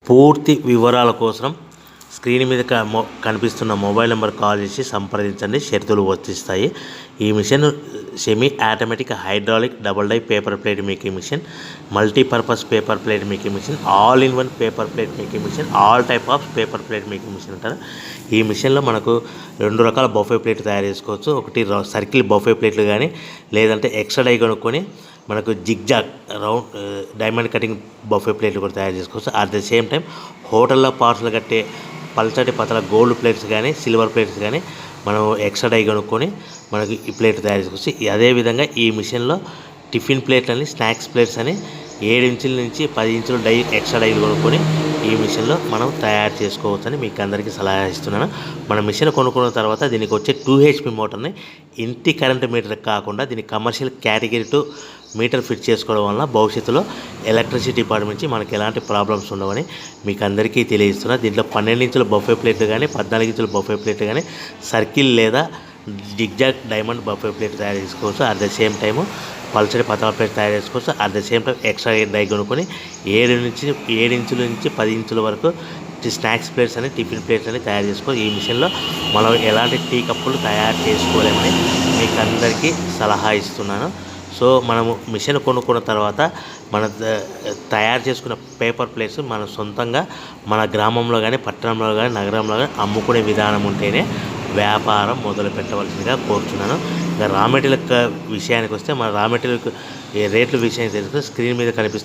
పూర్తి వివరాల కోసం స్క్రీన్ మీద కనిపిస్తున్న మొబైల్ నెంబర్ కాల్ చేసి సంప్రదించండి. షరతులు వర్తిస్తాయి. ఈ machine semi automatic hydraulic double die paper plate making machine, multipurpose paper plate making machine, all in one paper plate making machine, all type of paper plate making machine అంటారు. ఈ మిషన్లో మనకు 2 రకాల బఫే ప్లేట్ తయారు చేసుకోవచ్చు. ఒకటి circle buffet ప్లేట్లు కానీ, లేదంటే ఎక్స్ట్రా డై కొనుక్కొని మనకు zigzag round diamond cutting buffet ప్లేట్లు కూడా తయారు చేసుకోవచ్చు. అట్ ద సేమ్ టైం హోటల్లో పార్సల్ కట్టే పల్చటి పతల గోల్డ్ ప్లేట్స్ కానీ, సిల్వర్ ప్లేట్స్ కానీ మనం ఎక్స్ట్రా డై కొనుక్కొని మనకి ఈ ప్లేట్ తయారు చేసుకోవచ్చు. అదేవిధంగా ఈ మిషన్లో టిఫిన్ ప్లేట్లు అని, స్నాక్స్ ప్లేట్స్ అని 7 ఇంచుల నుంచి 10 ఇంచుల డై ఎక్స్ట్రా డైలు కొనుక్కొని ఈ మిషన్లో మనం తయారు చేసుకోవచ్చని మీకు అందరికీ సలహా ఇస్తున్నాను. మన మిషన్ కొనుక్కున్న తర్వాత దీనికి వచ్చే 2 HP మోటార్ని ఇంటి కరెంట్ మీటర్ కాకుండా దీనికి కమర్షియల్ కేటగిరీ 2 మీటర్ ఫిట్ చేసుకోవడం వల్ల భవిష్యత్తులో ఎలక్ట్రిసిటీ డిపార్ట్మెంట్ నుంచి మనకి ఎలాంటి ప్రాబ్లమ్స్ ఉండవని మీకు అందరికీ తెలియజేస్తున్నా. దీంట్లో 12 ఇంచుల బఫే ప్లేట్లు కానీ, 14 ఇంచుల బఫే ప్లేట్లు కానీ, సర్కిల్ లేదా జిగ్జాగ్ డైమండ్ బఫే ప్లేట్ తయారు చేసుకోవచ్చు. అట్ ద సేమ్ టైము పల్చడి పతల ప్లేట్ తయారు చేసుకోవచ్చు. At the same time extra die కొనుక్కొని 7 ఇంచుల నుంచి 10 ఇంచుల వరకు స్నాక్స్ ప్లేట్స్ అని, టిఫిన్ ప్లేట్స్ అని తయారు చేసుకోవచ్చు. ఈ మిషన్లో మనం ఎలాంటి టీ కప్పులు తయారు చేసుకోలేమని మీకు అందరికీ సలహా ఇస్తున్నాను. సో మనము మిషన్ కొనుక్కున్న తర్వాత మన తయారు చేసుకున్న పేపర్ ప్లేట్స్ మనం సొంతంగా మన గ్రామంలో కానీ, పట్టణంలో కానీ, నగరంలో కానీ అమ్ముకునే విధానం ఉంటేనే వ్యాపారం మొదలు పెట్టవలసిందిగా కోరుతున్నాను. ఇంకా రా మెటీరియల్ విషయానికి వస్తే మన రా మెటీరియల్ రేట్ల విషయానికి తెలుసుకుంటే స్క్రీన్ మీద కనిపిస్తుంది.